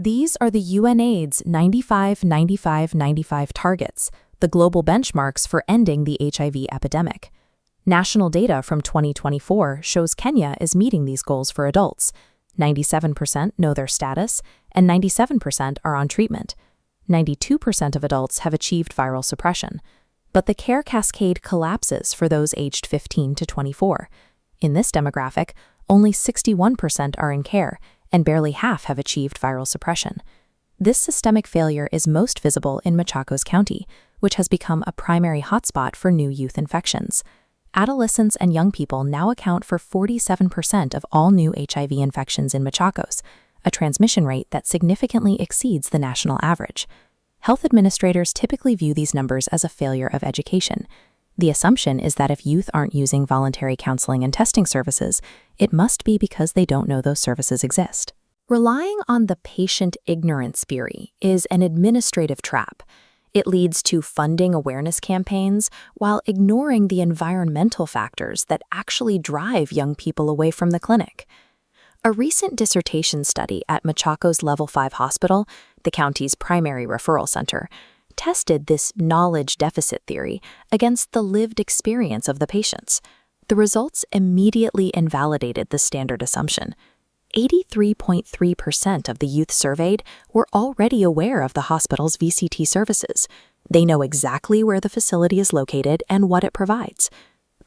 These are the UNAIDS 95-95-95 targets, the global benchmarks for ending the HIV epidemic. National data from 2024 shows Kenya is meeting these goals for adults. 97% know their status, and 97% are on treatment. 92% of adults have achieved viral suppression. But the care cascade collapses for those aged 15 to 24. In this demographic, only 61% are in care, and barely half have achieved viral suppression. This systemic failure is most visible in Machakos County, which has become a primary hotspot for new youth infections. Adolescents and young people now account for 47% of all new HIV infections in Machakos, a transmission rate that significantly exceeds the national average. Health administrators typically view these numbers as a failure of education. The assumption is that if youth aren't using voluntary counseling and testing services, it must be because they don't know those services exist. Relying on the patient ignorance theory is an administrative trap. It leads to funding awareness campaigns while ignoring the environmental factors that actually drive young people away from the clinic. A recent dissertation study at Machakos Level 5 Hospital, the county's primary referral center, tested this knowledge deficit theory against the lived experience of the patients. The results immediately invalidated the standard assumption. 83.3% of the youth surveyed were already aware of the hospital's VCT services. They know exactly where the facility is located and what it provides.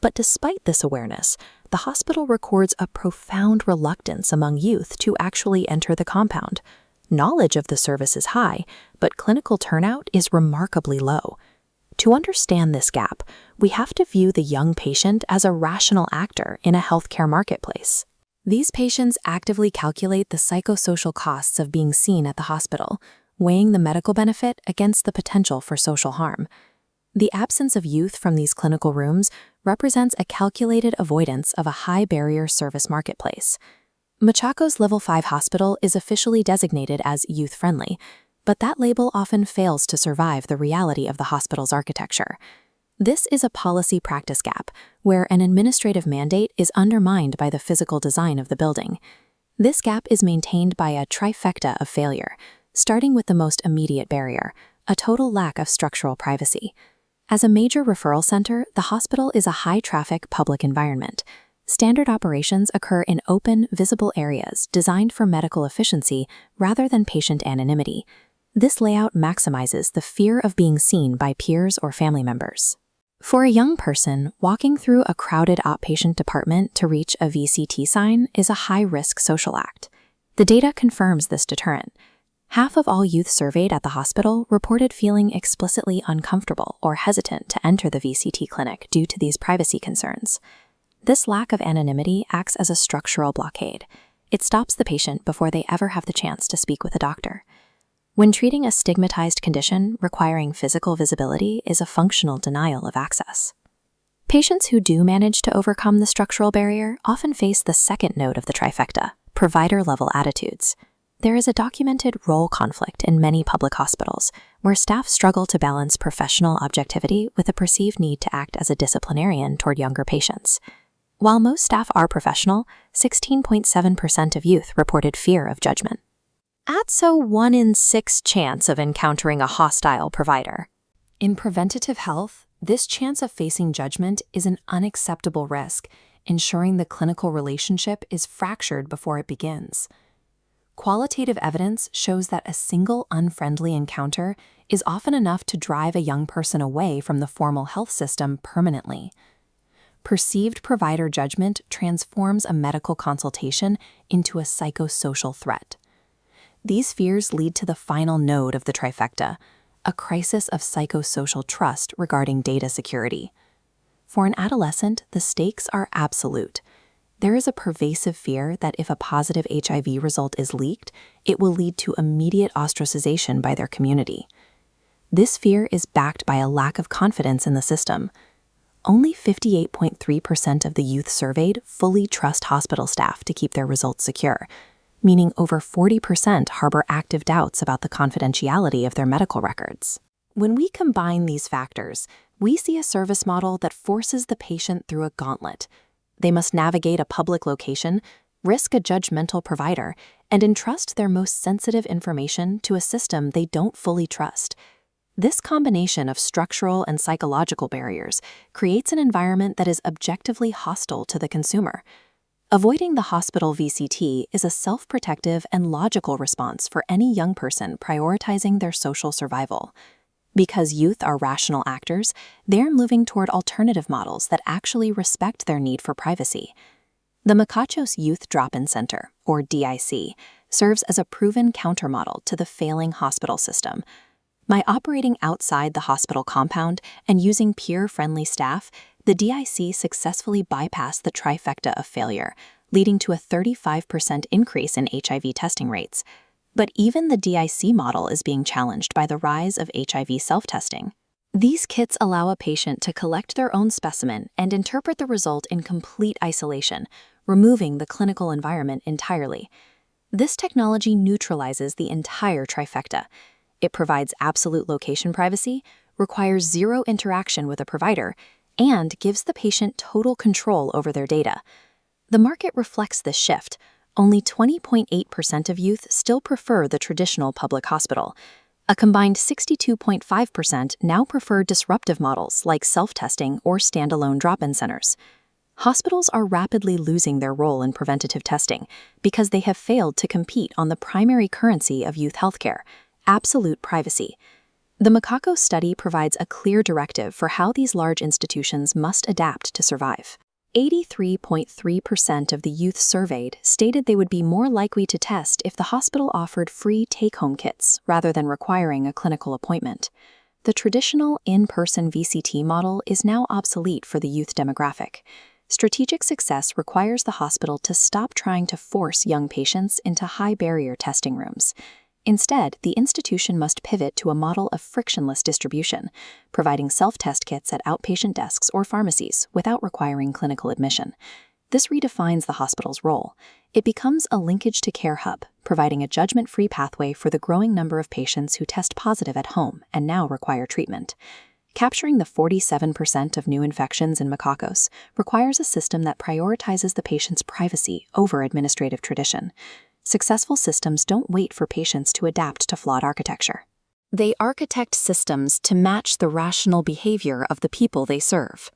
But despite this awareness, the hospital records a profound reluctance among youth to actually enter the compound. Knowledge of the service is high, but clinical turnout is remarkably low. To understand this gap, we have to view the young patient as a rational actor in a healthcare marketplace. These patients actively calculate the psychosocial costs of being seen at the hospital, weighing the medical benefit against the potential for social harm. The absence of youth from these clinical rooms represents a calculated avoidance of a high-barrier service marketplace. Machakos Level 5 Hospital is officially designated as youth-friendly, but that label often fails to survive the reality of the hospital's architecture. This is a policy practice gap, where an administrative mandate is undermined by the physical design of the building. This gap is maintained by a trifecta of failure, starting with the most immediate barrier, a total lack of structural privacy. As a major referral center, the hospital is a high-traffic public environment. Standard operations occur in open, visible areas designed for medical efficiency rather than patient anonymity. This layout maximizes the fear of being seen by peers or family members. For a young person, walking through a crowded outpatient department to reach a VCT sign is a high-risk social act. The data confirms this deterrent. Half of all youth surveyed at the hospital reported feeling explicitly uncomfortable or hesitant to enter the VCT clinic due to these privacy concerns. This lack of anonymity acts as a structural blockade. It stops the patient before they ever have the chance to speak with a doctor. When treating a stigmatized condition, requiring physical visibility is a functional denial of access. Patients who do manage to overcome the structural barrier often face the second node of the trifecta, provider-level attitudes. There is a documented role conflict in many public hospitals, where staff struggle to balance professional objectivity with a perceived need to act as a disciplinarian toward younger patients. While most staff are professional, 16.7% of youth reported fear of judgment. That's a 1 in 6 chance of encountering a hostile provider. In preventative health, this chance of facing judgment is an unacceptable risk, ensuring the clinical relationship is fractured before it begins. Qualitative evidence shows that a single unfriendly encounter is often enough to drive a young person away from the formal health system permanently. Perceived provider judgment transforms a medical consultation into a psychosocial threat. These fears lead to the final node of the trifecta, a crisis of psychosocial trust regarding data security. For an adolescent, the stakes are absolute. There is a pervasive fear that if a positive HIV result is leaked, it will lead to immediate ostracization by their community. This fear is backed by a lack of confidence in the system. Only 58.3% of the youth surveyed fully trust hospital staff to keep their results secure, meaning over 40% harbor active doubts about the confidentiality of their medical records. When we combine these factors, we see a service model that forces the patient through a gauntlet. They must navigate a public location, risk a judgmental provider, and entrust their most sensitive information to a system they don't fully trust. This combination of structural and psychological barriers creates an environment that is objectively hostile to the consumer. Avoiding the hospital VCT is a self-protective and logical response for any young person prioritizing their social survival. Because youth are rational actors, they're moving toward alternative models that actually respect their need for privacy. The Machachos Youth Drop-In Center, or DIC, serves as a proven countermodel to the failing hospital system. By operating outside the hospital compound and using peer-friendly staff, the DIC successfully bypassed the trifecta of failure, leading to a 35% increase in HIV testing rates. But even the DIC model is being challenged by the rise of HIV self-testing. These kits allow a patient to collect their own specimen and interpret the result in complete isolation, removing the clinical environment entirely. This technology neutralizes the entire trifecta. It provides absolute location privacy, requires zero interaction with a provider, and gives the patient total control over their data. The market reflects this shift. Only 20.8% of youth still prefer the traditional public hospital. A combined 62.5% now prefer disruptive models like self-testing or standalone drop-in centers. Hospitals are rapidly losing their role in preventative testing because they have failed to compete on the primary currency of youth healthcare, absolute privacy. The Machachos study provides a clear directive for how these large institutions must adapt to survive. 83.3% of the youth surveyed stated they would be more likely to test if the hospital offered free take-home kits rather than requiring a clinical appointment. The traditional in-person VCT model is now obsolete for the youth demographic. Strategic success requires the hospital to stop trying to force young patients into high-barrier testing rooms. Instead, the institution must pivot to a model of frictionless distribution, providing self-test kits at outpatient desks or pharmacies without requiring clinical admission. This redefines the hospital's role. It becomes a linkage-to-care hub, providing a judgment-free pathway for the growing number of patients who test positive at home and now require treatment. Capturing the 47% of new infections in Machachos requires a system that prioritizes the patient's privacy over administrative tradition. Successful systems don't wait for patients to adapt to flawed architecture. They architect systems to match the rational behavior of the people they serve.